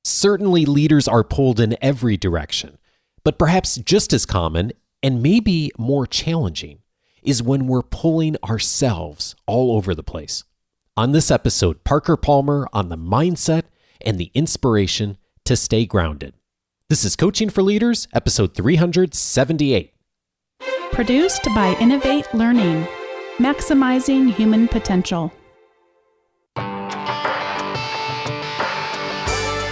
Certainly, leaders are pulled in every direction, but perhaps just as common, and maybe more challenging, is when we're pulling ourselves all over the place. On this episode, Parker Palmer on the mindset and the inspiration to stay grounded. This is Coaching for Leaders, episode 378. Produced by Innovate Learning, maximizing human potential.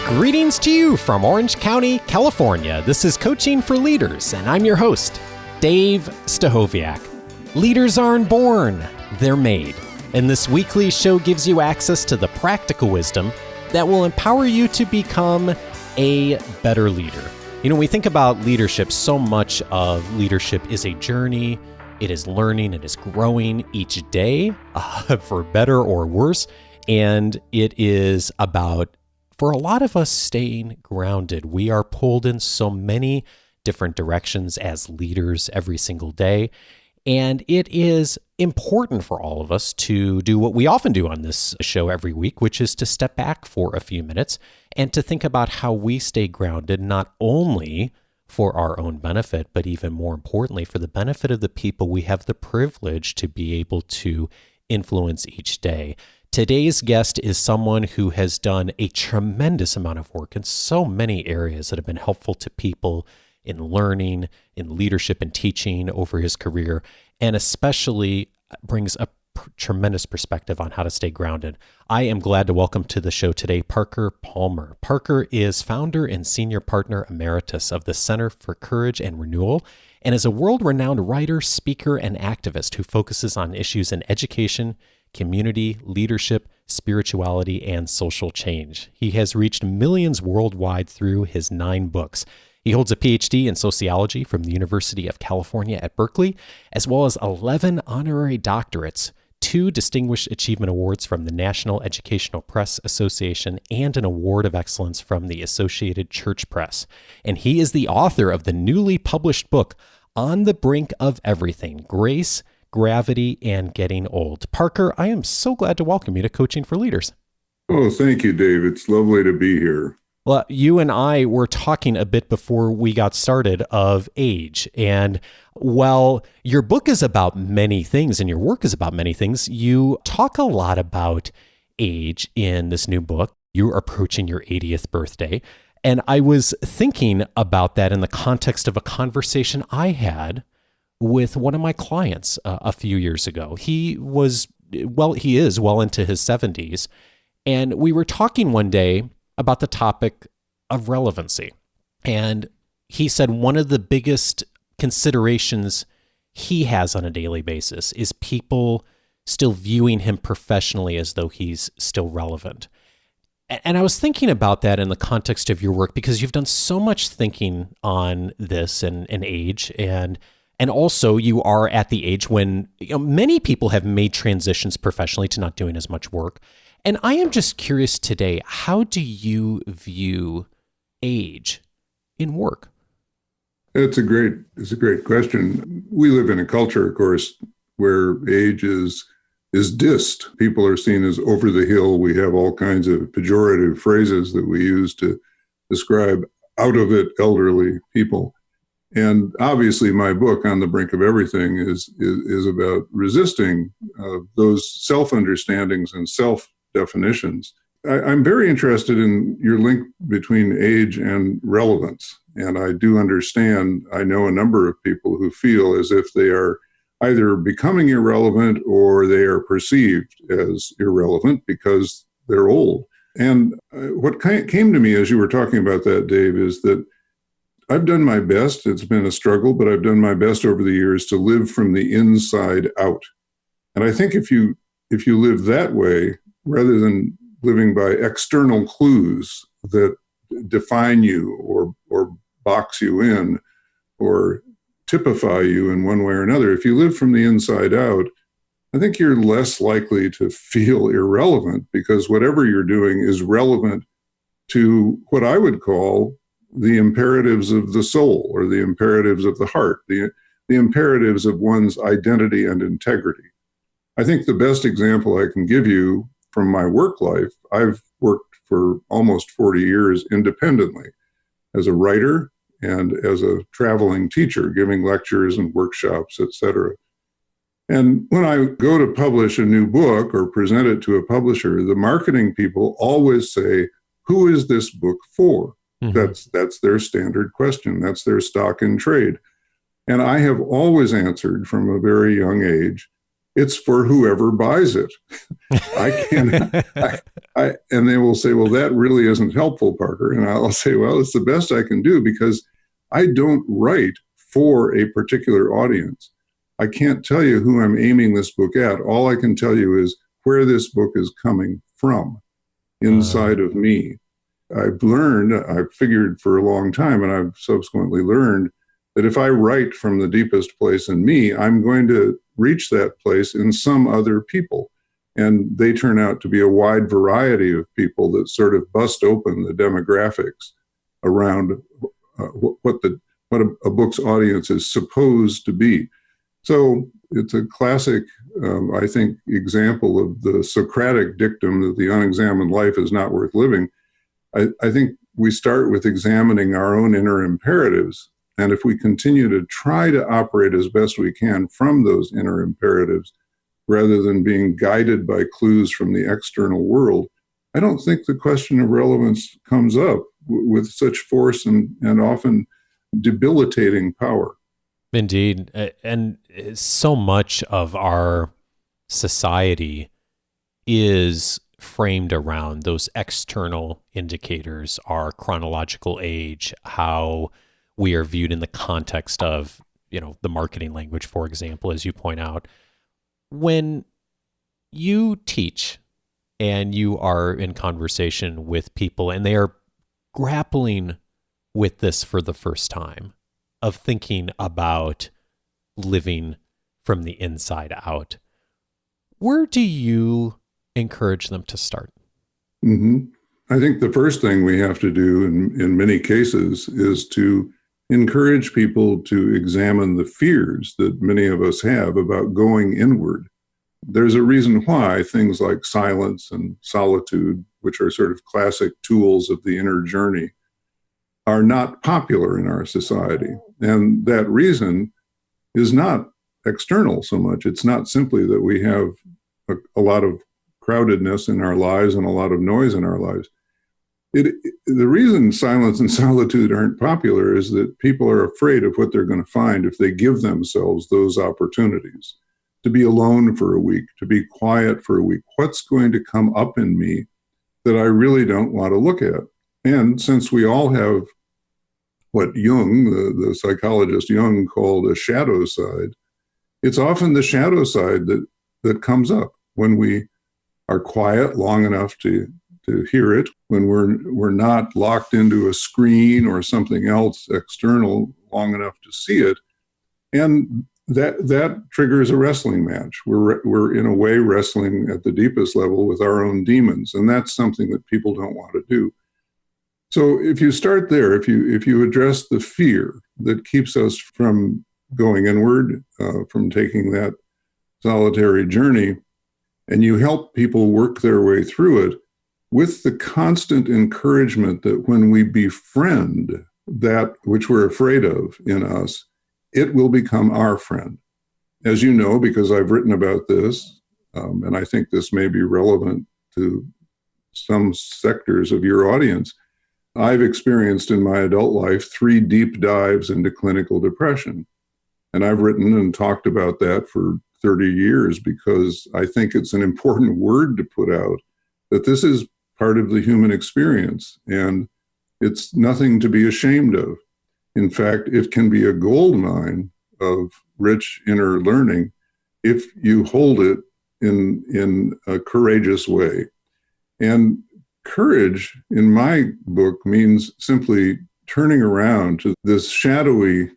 Greetings to you from Orange County, California. This is Coaching for Leaders, and I'm your host, Dave Stachowiak. Leaders aren't born, they're made. And this weekly show gives you access to the practical wisdom that will empower you to become a better leader. You know, when we think about leadership, so much of leadership is a journey. It is learning, it is growing each day, for better or worse. And it is about, for a lot of us, staying grounded. We are pulled in so many different directions as leaders every single day. And it is important for all of us to do what we often do on this show every week, which is to step back for a few minutes and to think about how we stay grounded, not only for our own benefit, but even more importantly, for the benefit of the people we have the privilege to be able to influence each day. Today's guest is someone who has done a tremendous amount of work in so many areas that have been helpful to people in learning, in leadership and teaching over his career, and especially brings a tremendous perspective on how to stay grounded. I am glad to welcome to the show today Parker Palmer. Parker is founder and senior partner emeritus of the Center for Courage and Renewal, and is a world-renowned writer, speaker, and activist who focuses on issues in education, community, leadership, spirituality, and social change. He has reached millions worldwide through his 9 books. He holds a PhD in sociology from the University of California at Berkeley, as well as 11 honorary doctorates, 2 Distinguished Achievement Awards from the National Educational Press Association, and an Award of Excellence from the Associated Church Press. And he is the author of the newly published book, On the Brink of Everything: Grace, Gravity, and Getting Old. Parker, I am so glad to welcome you to Coaching for Leaders. Oh, thank you, Dave. It's lovely to be here. Well, you and I were talking a bit before we got started of age. And while your book is about many things and your work is about many things, you talk a lot about age in this new book. You're approaching your 80th birthday. And I was thinking about that in the context of a conversation I had with one of my clients a few years ago. He is well into his 70s. And we were talking one day about the topic of relevancy. And he said one of the biggest considerations he has on a daily basis is people still viewing him professionally as though he's still relevant. And I was thinking about that in the context of your work, because you've done so much thinking on this and age, and also you are at the age when many people have made transitions professionally to not doing as much work. And I am just curious today, how do you view age in work? It's a great question. We live in a culture, of course, where age is dissed. People are seen as over the hill. We have all kinds of pejorative phrases that we use to describe out of it elderly people. And obviously, my book, On the Brink of Everything, is about resisting those self-understandings and self-definitions. I'm very interested in your link between age and relevance. And I do understand, I know a number of people who feel as if they are either becoming irrelevant or they are perceived as irrelevant because they're old. And what came to me as you were talking about that, Dave, is that I've done my best. It's been a struggle, but I've done my best over the years to live from the inside out. And I think if you live that way, rather than living by external clues that define you or box you in or typify you in one way or another, if you live from the inside out, I think you're less likely to feel irrelevant, because whatever you're doing is relevant to what I would call the imperatives of the soul, or the imperatives of the heart, the imperatives of one's identity and integrity. I think the best example I can give you from my work life, I've worked for almost 40 years independently as a writer and as a traveling teacher, giving lectures and workshops, etc. And when I go to publish a new book or present it to a publisher, the marketing people always say, who is this book for? Mm-hmm. That's their standard question. That's their stock in trade. And I have always answered from a very young age, it's for whoever buys it. And they will say, well, that really isn't helpful, Parker. And I'll say, well, it's the best I can do because I don't write for a particular audience. I can't tell you who I'm aiming this book at. All I can tell you is where this book is coming from inside of me. I've figured for a long time, and I've subsequently learned that if I write from the deepest place in me, I'm going to reach that place in some other people. And they turn out to be a wide variety of people that sort of bust open the demographics around what a book's audience is supposed to be. So it's a classic, I think, example of the Socratic dictum that the unexamined life is not worth living. I think we start with examining our own inner imperatives. And if we continue to try to operate as best we can from those inner imperatives, rather than being guided by clues from the external world, I don't think the question of relevance comes up with such force and often debilitating power. Indeed. And so much of our society is framed around those external indicators, our chronological age, how we are viewed in the context of, the marketing language, for example, as you point out. When you teach and you are in conversation with people and they are grappling with this for the first time, of thinking about living from the inside out, where do you encourage them to start? Mm-hmm. I think the first thing we have to do in many cases is to encourage people to examine the fears that many of us have about going inward. There's a reason why things like silence and solitude, which are sort of classic tools of the inner journey, are not popular in our society. And that reason is not external so much. It's not simply that we have a lot of crowdedness in our lives and a lot of noise in our lives. The reason silence and solitude aren't popular is that people are afraid of what they're going to find if they give themselves those opportunities to be alone for a week, to be quiet for a week. What's going to come up in me that I really don't want to look at? And since we all have what Jung, the psychologist Jung, called a shadow side, it's often the shadow side that comes up when we are quiet long enough to hear it, when we're not locked into a screen or something else external long enough to see it. And that triggers a wrestling match. We're in a way wrestling at the deepest level with our own demons, and that's something that people don't want to do. So if you start there, if you address the fear that keeps us from going inward, from taking that solitary journey, and you help people work their way through it with the constant encouragement that when we befriend that which we're afraid of in us, it will become our friend. As you know, because I've written about this, and I think this may be relevant to some sectors of your audience, I've experienced in my adult life 3 deep dives into clinical depression. And I've written and talked about that for 30 years because I think it's an important word to put out, that this is part of the human experience and it's nothing to be ashamed of. In fact, it can be a gold mine of rich inner learning if you hold it in a courageous way. And courage, in my book, means simply turning around to this shadowy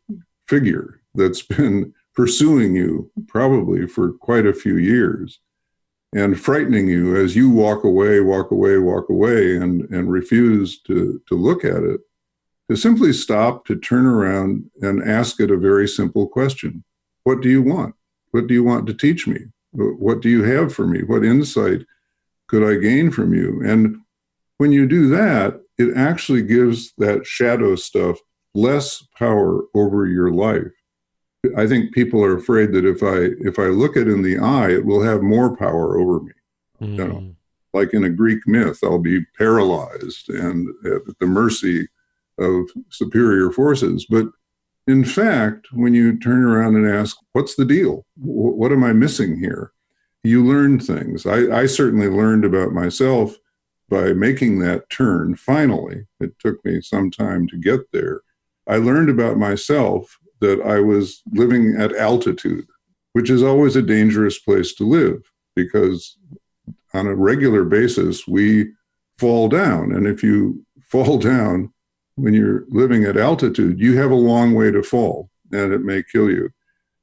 figure that's been pursuing you probably for quite a few years and frightening you as you walk away, and refuse to look at it, to simply stop, to turn around and ask it a very simple question. What do you want? What do you want to teach me? What do you have for me? What insight could I gain from you? And when you do that, it actually gives that shadow stuff less power over your life. I think people are afraid that if I look it in the eye, it will have more power over me. Mm. You know, like in a Greek myth, I'll be paralyzed and at the mercy of superior forces. But in fact, when you turn around and ask, what's the deal? What am I missing here? You learn things. I certainly learned about myself by making that turn. Finally, it took me some time to get there. I learned about myself that I was living at altitude, which is always a dangerous place to live because on a regular basis, we fall down. And if you fall down when you're living at altitude, you have a long way to fall and it may kill you.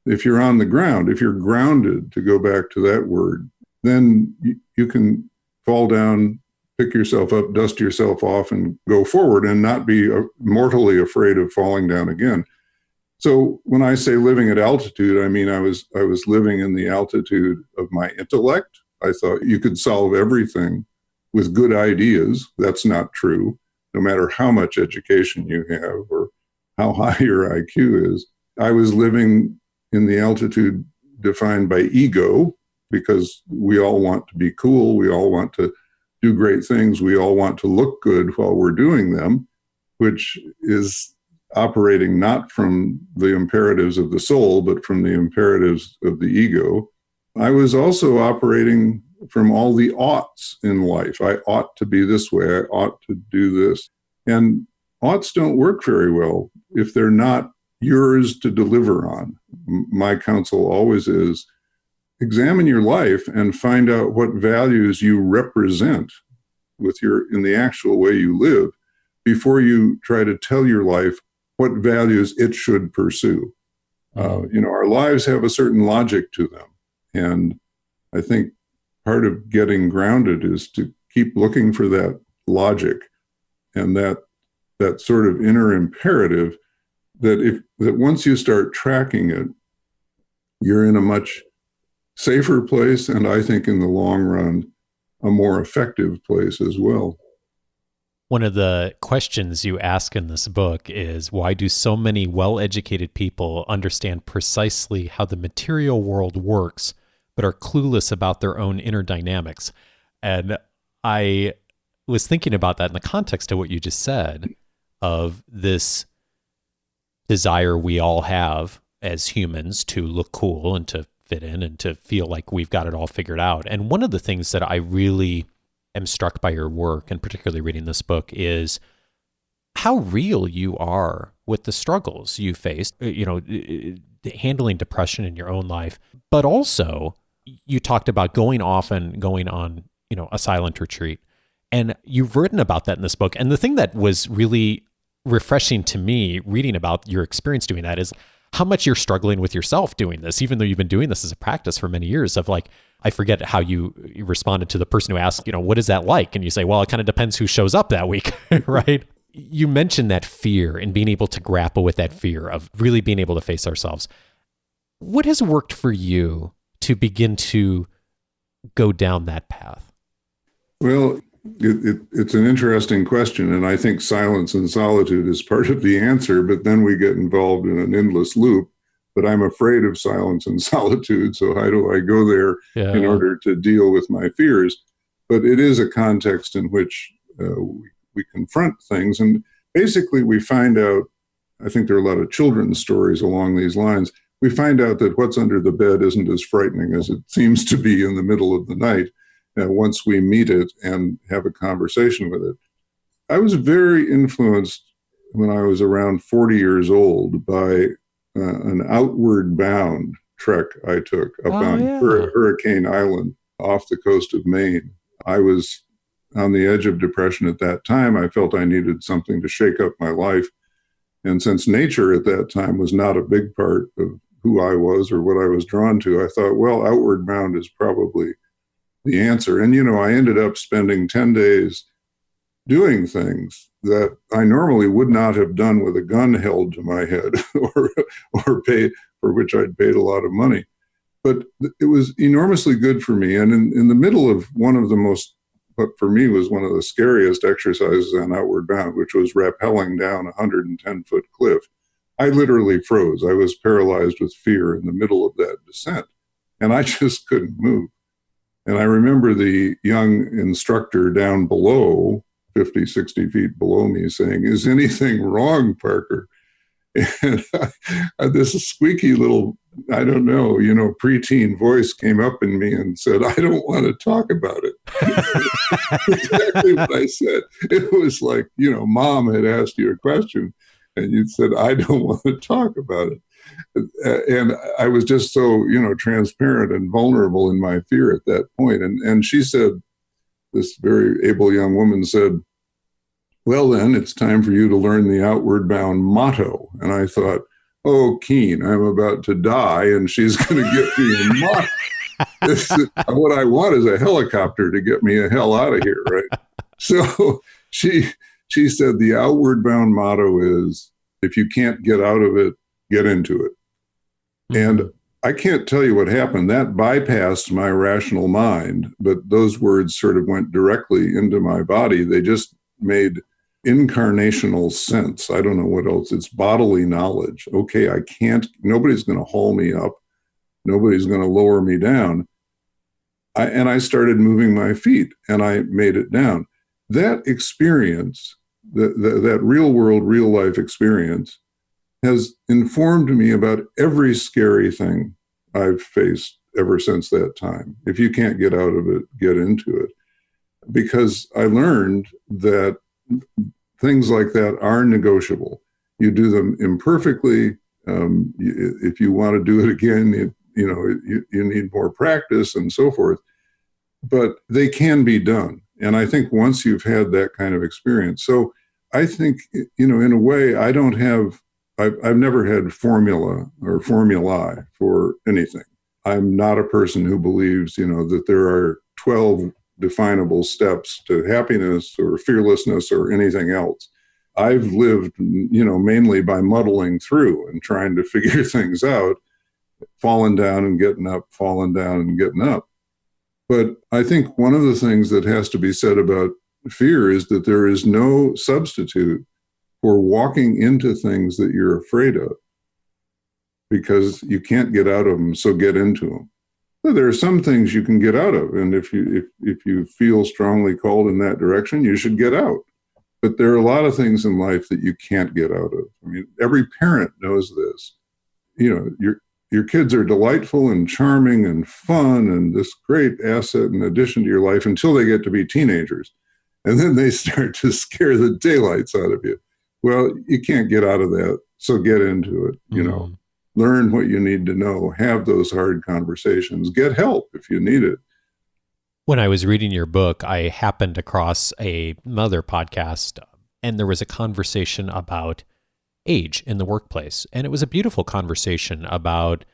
If you're on the ground, if you're grounded, to go back to that word, then you can fall down, pick yourself up, dust yourself off, and go forward and not be mortally afraid of falling down again. So when I say living at altitude, I mean I was living in the altitude of my intellect. I thought you could solve everything with good ideas. That's not true, no matter how much education you have or how high your IQ is. I was living in the altitude defined by ego, because we all want to be cool. We all want to do great things. We all want to look good while we're doing them, which is operating not from the imperatives of the soul, but from the imperatives of the ego. I was also operating from all the oughts in life. I ought to be this way. I ought to do this. And oughts don't work very well if they're not yours to deliver on. My counsel always is, examine your life and find out what values you represent in the actual way you live before you try to tell your life what values it should pursue. Our lives have a certain logic to them. And I think part of getting grounded is to keep looking for that logic and that sort of inner imperative that once you start tracking it, you're in a much safer place, and I think in the long run, a more effective place as well. One of the questions you ask in this book is, why do so many well-educated people understand precisely how the material world works, but are clueless about their own inner dynamics? And I was thinking about that in the context of what you just said, of this desire we all have as humans to look cool and to fit in and to feel like we've got it all figured out. And one of the things that I really am struck by your work, and particularly reading this book, is how real you are with the struggles you faced, handling depression in your own life. But also, you talked about going on, a silent retreat. And you've written about that in this book. And the thing that was really refreshing to me reading about your experience doing that is how much you're struggling with yourself doing this, even though you've been doing this as a practice for many years. Of like, I forget how you responded to the person who asked, what is that like? And you say, well, it kind of depends who shows up that week, right? You mentioned that fear and being able to grapple with that fear of really being able to face ourselves. What has worked for you to begin to go down that path? Well, it's an interesting question, and I think silence and solitude is part of the answer, but then we get involved in an endless loop. But I'm afraid of silence and solitude, so how do I go there in order to deal with my fears? But it is a context in which we confront things, and basically we find out, I think there are a lot of children's stories along these lines, we find out that what's under the bed isn't as frightening as it seems to be in the middle of the night. Once we meet it and have a conversation with it. I was very influenced when I was around 40 years old by an outward bound trek I took up on Hurricane Island off the coast of Maine. I was on the edge of depression at that time. I felt I needed something to shake up my life. And since nature at that time was not a big part of who I was or what I was drawn to, I thought, well, outward bound is probably the answer. And, I ended up spending 10 days doing things that I normally would not have done with a gun held to my head or pay, for which I'd paid a lot of money. But it was enormously good for me. And in the middle of one of the most what for me was one of the scariest exercises on Outward Bound, which was rappelling down a 110-foot cliff. I literally froze. I was paralyzed with fear in the middle of that descent, and I just couldn't move. And I remember the young instructor down below, 50, 60 feet below me, saying, "Is anything wrong, Parker?" And this squeaky little, I don't know, preteen voice came up in me and said, "I don't want to talk about it." Exactly what I said. It was like, Mom had asked you a question and you said, "I don't want to talk about it." And I was just so, transparent and vulnerable in my fear at that point. And she said, this very able young woman said, "Well, then it's time for you to learn the Outward Bound motto." And I thought, oh, Keen, I'm about to die and she's going to get me a motto. What I want is a helicopter to get me the hell out of here, right? So she said the Outward Bound motto is, if you can't get out of it, get into it. And I can't tell you what happened. That bypassed my rational mind, but those words sort of went directly into my body. They just made incarnational sense. I don't know what else. It's bodily knowledge. Okay, nobody's going to haul me up. Nobody's going to lower me down. And I started moving my feet and I made it down. That experience, that real world, real life experience, has informed me about every scary thing I've faced ever since that time. If you can't get out of it, get into it. Because I learned that things like that are negotiable. You do them imperfectly. If you want to do it again, you need more practice and so forth. But they can be done. And I think once you've had that kind of experience, so I think, in a way, I've never had formula or formulae for anything. I'm not a person who believes, that there are 12 definable steps to happiness or fearlessness or anything else. I've lived, mainly by muddling through and trying to figure things out, falling down and getting up, falling down and getting up. But I think one of the things that has to be said about fear is that there is no substitute for walking into things that you're afraid of, because you can't get out of them, so get into them. There are some things you can get out of, and if you feel strongly called in that direction, you should get out. But there are a lot of things in life that you can't get out of. I mean, every parent knows this. Your kids are delightful and charming and fun and this great asset and addition to your life until they get to be teenagers. And then they start to scare the daylights out of you. Well, you can't get out of that, so get into it, Learn what you need to know, have those hard conversations, get help if you need it. When I was reading your book, I happened across another podcast, and there was a conversation about age in the workplace. And it was a beautiful conversation about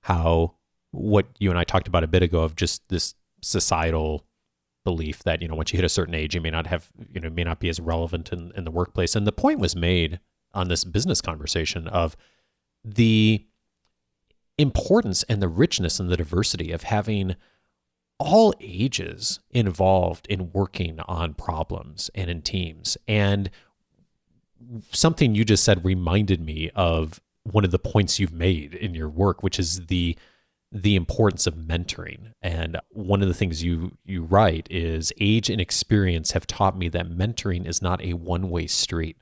how what you and I talked about a bit ago of just this societal belief that, once you hit a certain age, you may not have, may not be as relevant in the workplace. And the point was made on this business conversation of the importance and the richness and the diversity of having all ages involved in working on problems and in teams. And something you just said reminded me of one of the points you've made in your work, which is the importance of mentoring. And one of the things you write is, age and experience have taught me that mentoring is not a one-way street.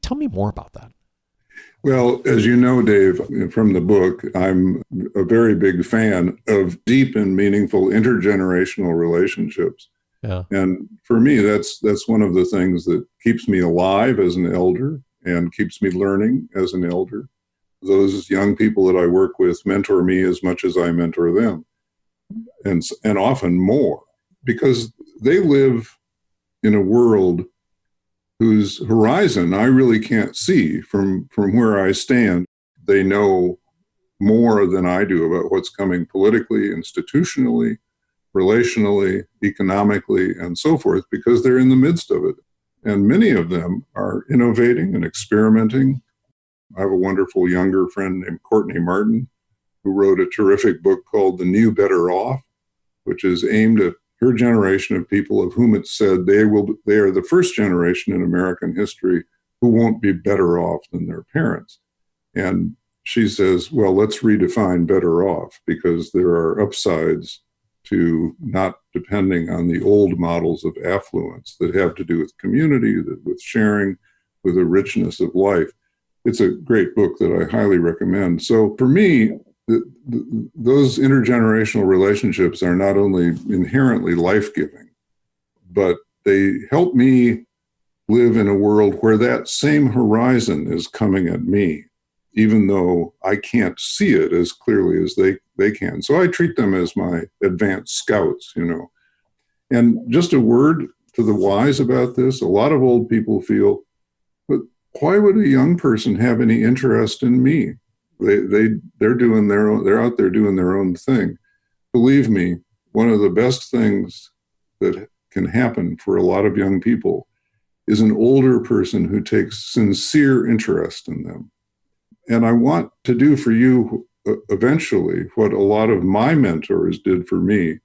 Tell me more about that. Well, as you know, Dave, from the book, I'm a very big fan of deep and meaningful intergenerational relationships. Yeah. And for me, that's one of the things that keeps me alive as an elder and keeps me learning as an elder. Those young people that I work with mentor me as much as I mentor them, and often more, because they live in a world whose horizon I really can't see from where I stand. They know more than I do about what's coming politically, institutionally, relationally, economically, and so forth, because they're in the midst of it. And many of them are innovating and experimenting. I have a wonderful younger friend named Courtney Martin, who wrote a terrific book called The New Better Off, which is aimed at her generation of people of whom it's said they are the first generation in American history who won't be better off than their parents. And she says, well, let's redefine better off, because there are upsides to not depending on the old models of affluence that have to do with community, with sharing, with the richness of life. It's a great book that I highly recommend. So for me, those intergenerational relationships are not only inherently life-giving, but they help me live in a world where that same horizon is coming at me, even though I can't see it as clearly as they can. So I treat them as my advanced scouts, And just a word to the wise about this, a lot of old people feel, but why would a young person have any interest in me? They're doing their own, they're out there doing their own thing. Believe me, one of the best things that can happen for a lot of young people is an older person who takes sincere interest in them. And I want to do for you eventually what a lot of my mentors did for me,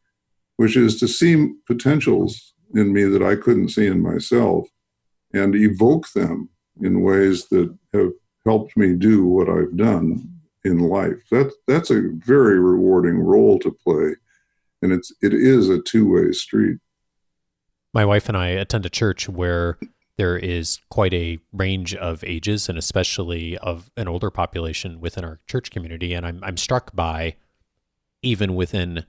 which is to see potentials in me that I couldn't see in myself and evoke them in ways that have helped me do what I've done in life. That's a very rewarding role to play. And it is a two-way street. My wife and I attend a church where there is quite a range of ages, and especially of an older population within our church community. And I'm struck by, even within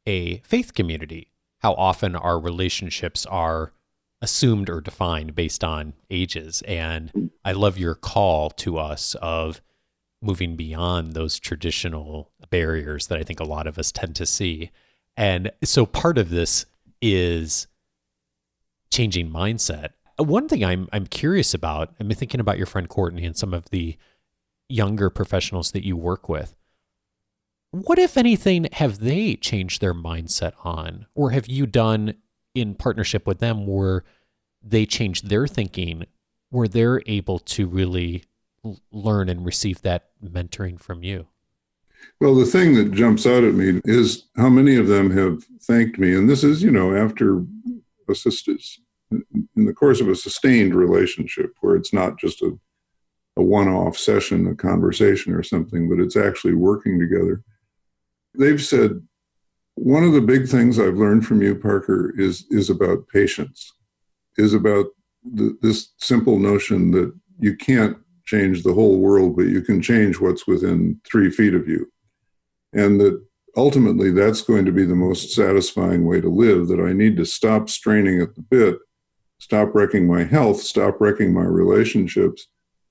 a faith community, how often our relationships are assumed or defined based on ages. And I love your call to us of moving beyond those traditional barriers that I think a lot of us tend to see. And so part of this is changing mindset. One thing I'm curious about, I'm thinking about your friend Courtney and some of the younger professionals that you work with. What, if anything, have they changed their mindset on, or have you done in partnership with them where they changed their thinking, where they're able to really learn and receive that mentoring from you? Well, the thing that jumps out at me is how many of them have thanked me. And this is, after assistance, in the course of a sustained relationship where it's not just a one-off session, a conversation or something, but it's actually working together. They've said, one of the big things I've learned from you, Parker, is about patience, is about this simple notion that you can't change the whole world, but you can change what's within 3 feet of you. And that ultimately that's going to be the most satisfying way to live, that I need to stop straining at the bit, stop wrecking my health, stop wrecking my relationships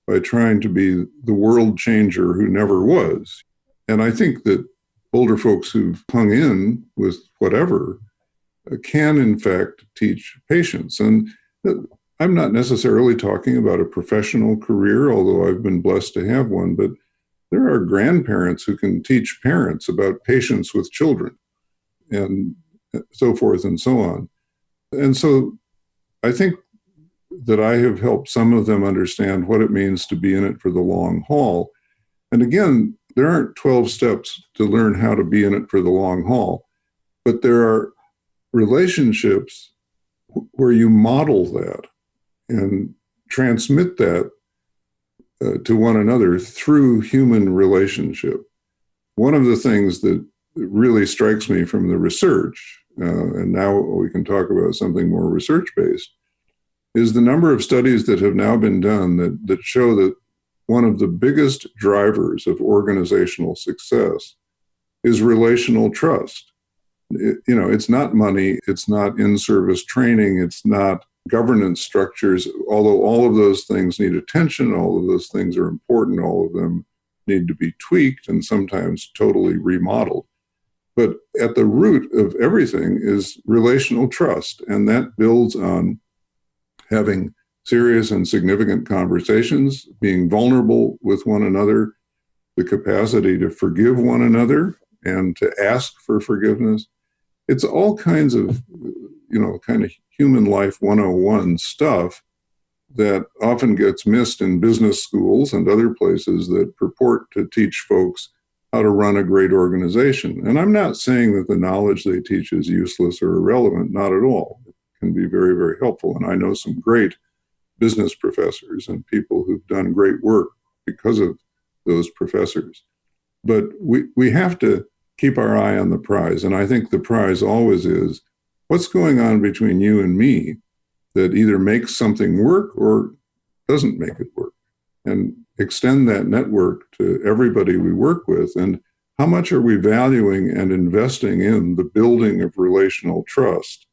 by trying to be the world changer who never was. And I think that older folks who've hung in with whatever can, in fact, teach patience. And I'm not necessarily talking about a professional career, although I've been blessed to have one, but there are grandparents who can teach parents about patience with children and so forth and so on. And so I think that I have helped some of them understand what it means to be in it for the long haul. And again, there aren't 12 steps to learn how to be in it for the long haul, but there are relationships where you model that and transmit that to one another through human relationship. One of the things that really strikes me from the research, and now we can talk about something more research-based, is the number of studies that have now been done that show that one of the biggest drivers of organizational success is relational trust. It's not money, it's not in-service training, it's not governance structures, although all of those things need attention, all of those things are important, all of them need to be tweaked and sometimes totally remodeled. But at the root of everything is relational trust, and that builds on having serious and significant conversations, being vulnerable with one another, the capacity to forgive one another and to ask for forgiveness. It's all kinds of, kind of human life 101 stuff that often gets missed in business schools and other places that purport to teach folks how to run a great organization. And I'm not saying that the knowledge they teach is useless or irrelevant, not at all. It can be very, very helpful. And I know some great business professors and people who've done great work because of those professors. But we have to keep our eye on the prize. And I think the prize always is what's going on between you and me that either makes something work or doesn't make it work, and extend that network to everybody we work with. And how much are we valuing and investing in the building of relational trust,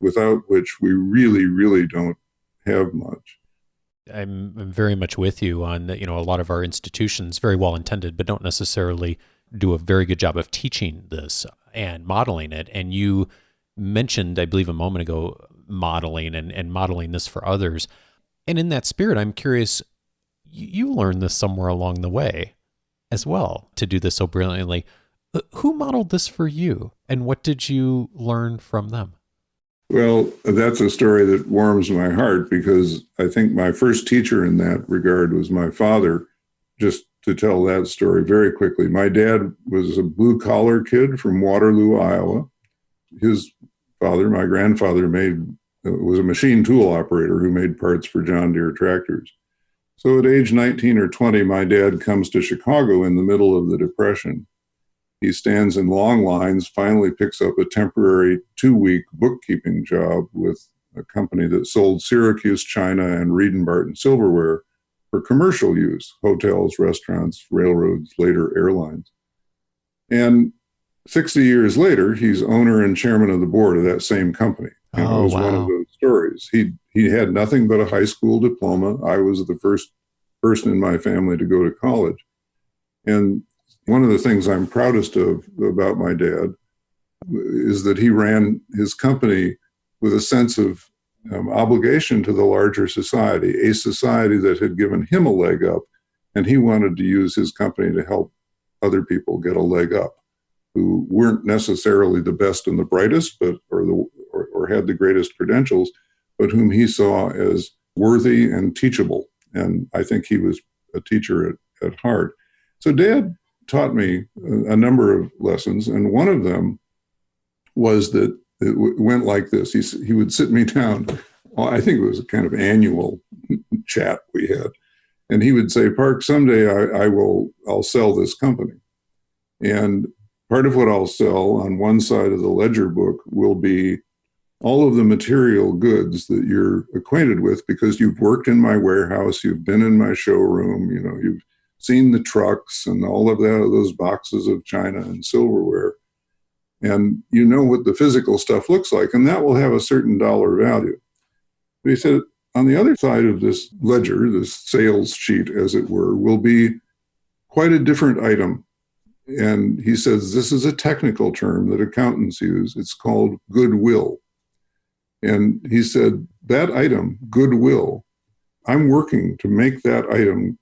without which we really, really don't have much. I'm very much with you on that. A lot of our institutions, very well intended, but don't necessarily do a very good job of teaching this and modeling it. And you mentioned, I believe a moment ago, modeling and modeling this for others. And in that spirit, I'm curious, you learned this somewhere along the way as well, to do this so brilliantly. Who modeled this for you, and what did you learn from them? Well, that's a story that warms my heart, because I think my first teacher in that regard was my father. Just to tell that story very quickly, my dad was a blue-collar kid from Waterloo, Iowa. His father, my grandfather, was a machine tool operator who made parts for John Deere tractors. So at age 19 or 20, my dad comes to Chicago in the middle of the Depression. He stands in long lines, finally picks up a temporary 2-week bookkeeping job with a company that sold Syracuse china and Reed & Barton silverware for commercial use, hotels, restaurants, railroads, later airlines. And 60 years later, he's owner and chairman of the board of that same company. It was wow. One of those stories. He had nothing but a high school diploma. I was the first person in my family to go to college. And one of the things I'm proudest of about my dad is that he ran his company with a sense of obligation to the larger society, a society that had given him a leg up, and he wanted to use his company to help other people get a leg up who weren't necessarily the best and the brightest, but or had the greatest credentials, but whom he saw as worthy and teachable. And I think he was a teacher at heart. So Dad taught me a number of lessons, and one of them was that it went like this. He would sit me down. I think it was a kind of annual chat we had, and he would say, "Park, someday I'll sell this company, and part of what I'll sell on one side of the ledger book will be all of the material goods that you're acquainted with, because you've worked in my warehouse, you've been in my showroom, you've seen the trucks and all of those boxes of china and silverware, and you know what the physical stuff looks like, and that will have a certain dollar value." But he said, on the other side of this ledger, this sales sheet, as it were, will be quite a different item. And he says, this is a technical term that accountants use. It's called goodwill. And he said, that item, goodwill, I'm working to make that item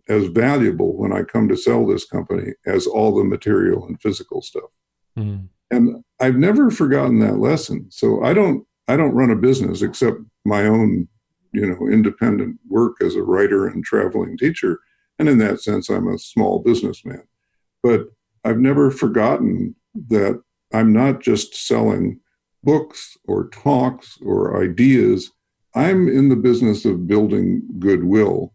as valuable when I come to sell this company as all the material and physical stuff. Mm. And I've never forgotten that lesson. So I don't run a business except my own, independent work as a writer and traveling teacher. And in that sense, I'm a small businessman. But I've never forgotten that I'm not just selling books or talks or ideas. I'm in the business of building goodwill,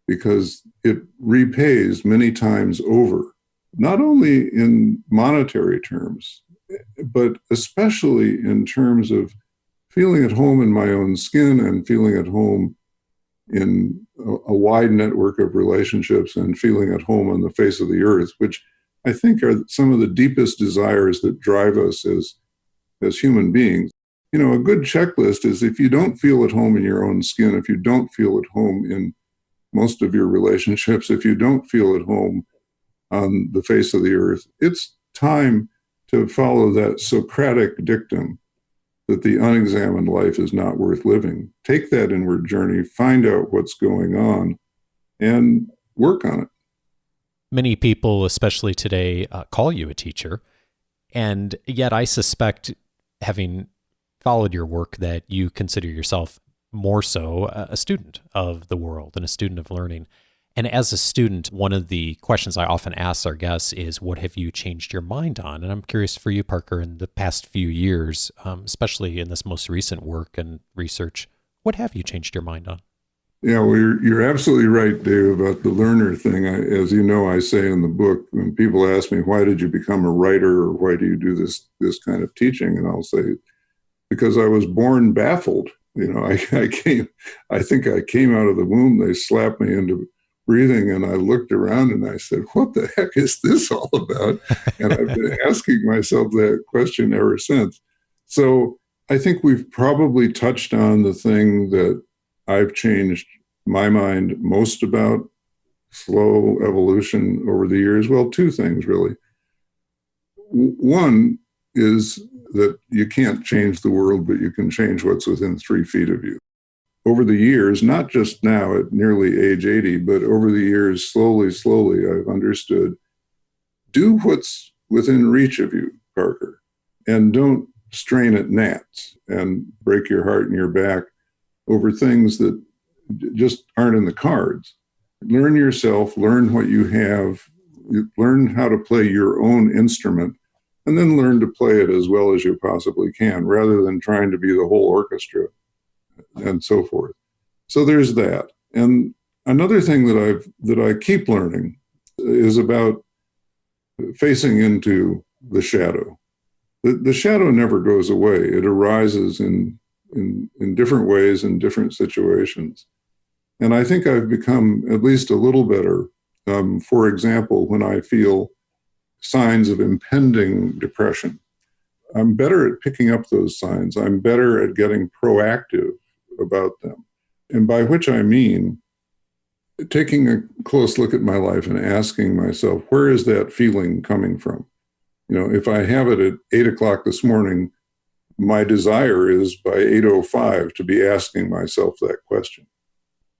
because it repays many times over, not only in monetary terms, but especially in terms of feeling at home in my own skin and feeling at home in a wide network of relationships and feeling at home on the face of the earth, which I think are some of the deepest desires that drive us as human beings. A good checklist is, if you don't feel at home in your own skin, if you don't feel at home in most of your relationships, if you don't feel at home on the face of the earth, it's time to follow that Socratic dictum that the unexamined life is not worth living. Take that inward journey, find out what's going on, and work on it. Many people, especially today, call you a teacher. And yet I suspect, having followed your work, that you consider yourself more so a student of the world and a student of learning. And as a student, one of the questions I often ask our guests is, what have you changed your mind on? And I'm curious for you, Parker, in the past few years, especially in this most recent work and research, what have you changed your mind on? Yeah, well, you're absolutely right, Dave, about the learner thing. As you know, I say in the book, when people ask me, why did you become a writer, or why do you do this kind of teaching? And I'll say, because I was born baffled. I think I came out of the womb, they slapped me into breathing, and I looked around and I said, what the heck is this all about? And I've been asking myself that question ever since. So I think we've probably touched on the thing that I've changed my mind most about slow evolution over the years. Well, two things, really. One is that you can't change the world, but you can change what's within 3 feet of you. Over the years, not just now at nearly age 80, but over the years, slowly, I've understood, do what's within reach of you, Parker, and don't strain at gnats and break your heart and your back over things that just aren't in the cards. Learn yourself, learn what you have, learn how to play your own instrument, and then learn to play it as well as you possibly can, rather than trying to be the whole orchestra and so forth. So there's that. And another thing that I keep learning is about facing into the shadow. The shadow never goes away. It arises in different ways in different situations. And I think I've become at least a little better. For example, when I feel signs of impending depression, I'm better at picking up those signs. I'm better at getting proactive about them. And by which I mean taking a close look at my life and asking myself, where is that feeling coming from? If I have it at 8 o'clock this morning, my desire is by 8:05 to be asking myself that question.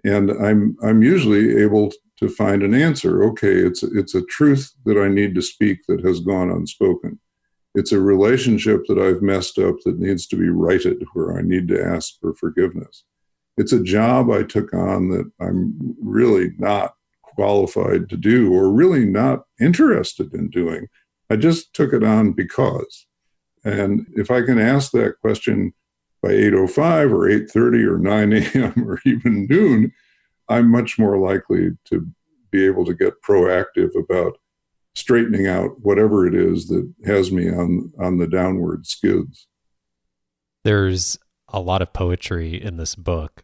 And I'm usually able to find an answer. Okay, it's a truth that I need to speak that has gone unspoken. It's a relationship that I've messed up that needs to be righted, where I need to ask for forgiveness. It's a job I took on that I'm really not qualified to do, or really not interested in doing. I just took it on because. And if I can ask that question by 8:05 or 8:30 or 9 a.m. or even noon, I'm much more likely to be able to get proactive about straightening out whatever it is that has me on the downward skids. There's a lot of poetry in this book,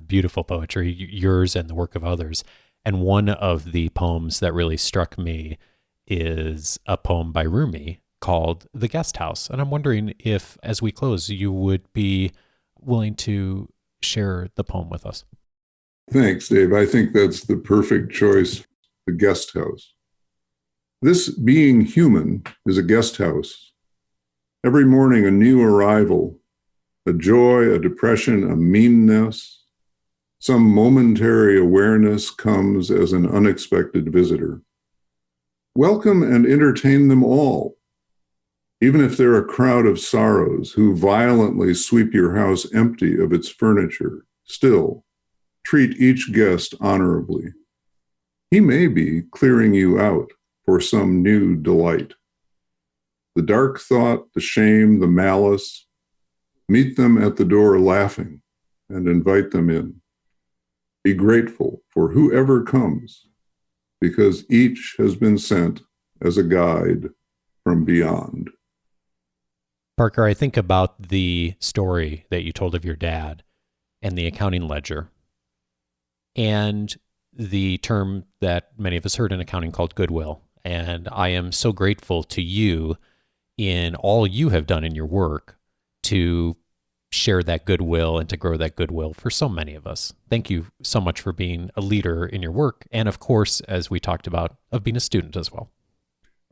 beautiful poetry, yours and the work of others. And one of the poems that really struck me is a poem by Rumi called The Guest House. And I'm wondering if, as we close, you would be willing to share the poem with us. Thanks, Dave. I think that's the perfect choice, The Guest House. This being human is a guest house. Every morning, a new arrival, a joy, a depression, a meanness. Some momentary awareness comes as an unexpected visitor. Welcome and entertain them all. Even if they're a crowd of sorrows who violently sweep your house empty of its furniture, still, treat each guest honorably. He may be clearing you out for some new delight. The dark thought, the shame, the malice, meet them at the door laughing and invite them in. Be grateful for whoever comes, because each has been sent as a guide from beyond. Parker, I think about the story that you told of your dad and the accounting ledger, and the term that many of us heard in accounting called goodwill. And I am so grateful to you in all you have done in your work to share that goodwill and to grow that goodwill for so many of us. Thank you so much for being a leader in your work. And of course, as we talked about, of being a student as well.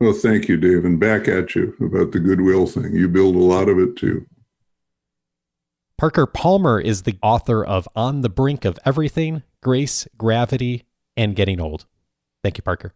Well, thank you, Dave. And back at you about the goodwill thing. You build a lot of it too. Parker Palmer is the author of On the Brink of Everything, Grace, Gravity, and Getting Old. Thank you, Parker.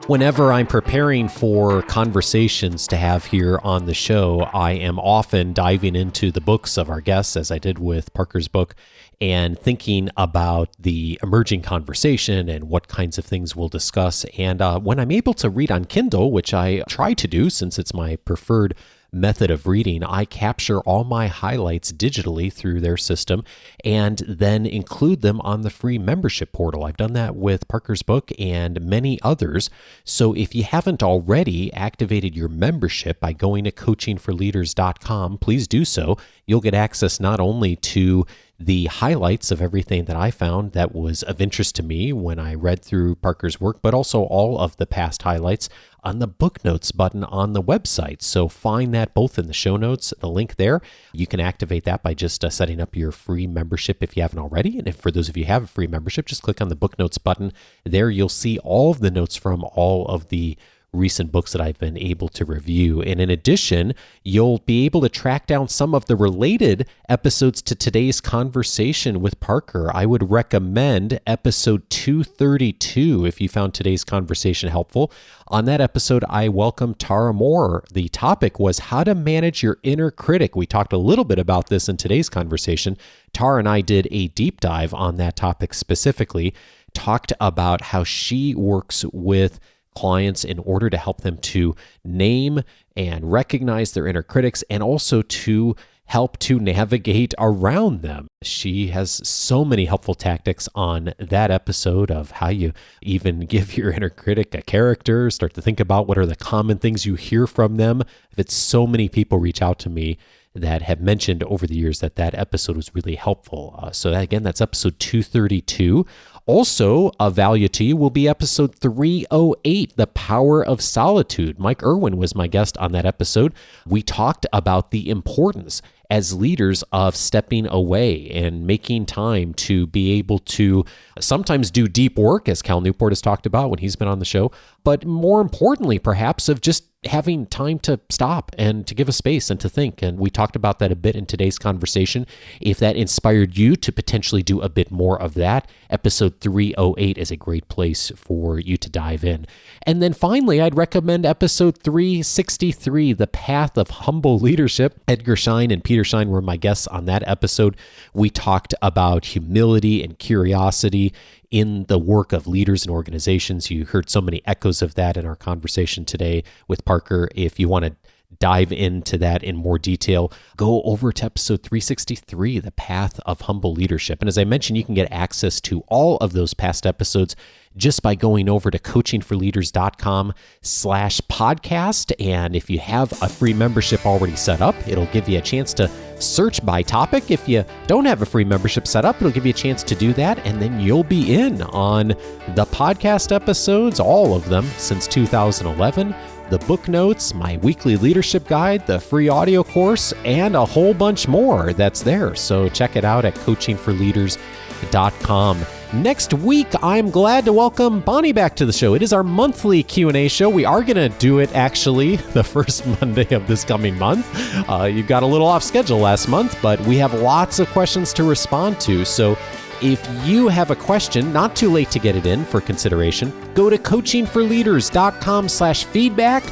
Whenever I'm preparing for conversations to have here on the show, I am often diving into the books of our guests, as I did with Parker's book, and thinking about the emerging conversation and what kinds of things we'll discuss. And when I'm able to read on Kindle, which I try to do since it's my preferred method of reading, I capture all my highlights digitally through their system and then include them on the free membership portal. I've done that with Parker's book and many others. So if you haven't already activated your membership by going to coachingforleaders.com, please do so. You'll get access not only to the highlights of everything that I found that was of interest to me when I read through Parker's work, but also all of the past highlights on the book notes button on the website. So find that both in the show notes, the link there. You can activate that by just setting up your free membership if you haven't already. And if for those of you who have a free membership, just click on the book notes button. There you'll see all of the notes from all of the recent books that I've been able to review. And in addition, you'll be able to track down some of the related episodes to today's conversation with Parker. I would recommend episode 232 if you found today's conversation helpful. On that episode, I welcomed Tara Moore. The topic was how to manage your inner critic. We talked a little bit about this in today's conversation. Tara and I did a deep dive on that topic specifically, talked about how she works with clients in order to help them to name and recognize their inner critics and also to help to navigate around them. She has so many helpful tactics on that episode of how you even give your inner critic a character, start to think about what are the common things you hear from them. It's so many people reach out to me that have mentioned over the years that episode was really helpful. So again, that's episode 232. Also, of value to you will be episode 308, The Power of Solitude. Mike Irwin was my guest on that episode. We talked about the importance as leaders of stepping away and making time to be able to sometimes do deep work, as Cal Newport has talked about when he's been on the show, but more importantly, perhaps, of just having time to stop and to give a space and to think. And we talked about that a bit in today's conversation. If that inspired you to potentially do a bit more of that, episode 308 is a great place for you to dive in. And then finally, I'd recommend episode 363, The Path of Humble Leadership. Edgar Schein and Peter Schein were my guests on that episode. We talked about humility and curiosity in the work of leaders and organizations. You heard so many echoes of that in our conversation today with Parker. If you want to dive into that in more detail, go over to episode 363, The Path of Humble Leadership. And as I mentioned, you can get access to all of those past episodes just by going over to coachingforleaders.com/podcast. And if you have a free membership already set up, it'll give you a chance to search by topic. If you don't have a free membership set up, it'll give you a chance to do that. And then you'll be in on the podcast episodes, all of them since 2011, the book notes, my weekly leadership guide, the free audio course, and a whole bunch more that's there. So check it out at coachingforleaders.com. Next week, I'm glad to welcome Bonnie back to the show. It is our monthly Q&A show. We are going to do it, actually, the first Monday of this coming month. You got a little off schedule last month, but we have lots of questions to respond to. So if you have a question, not too late to get it in for consideration, go to coachingforleaders.com/feedback,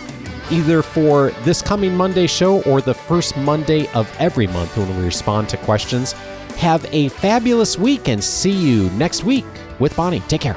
either for this coming Monday show or the first Monday of every month when we respond to questions. Have a fabulous week and see you next week with Bonnie. Take care.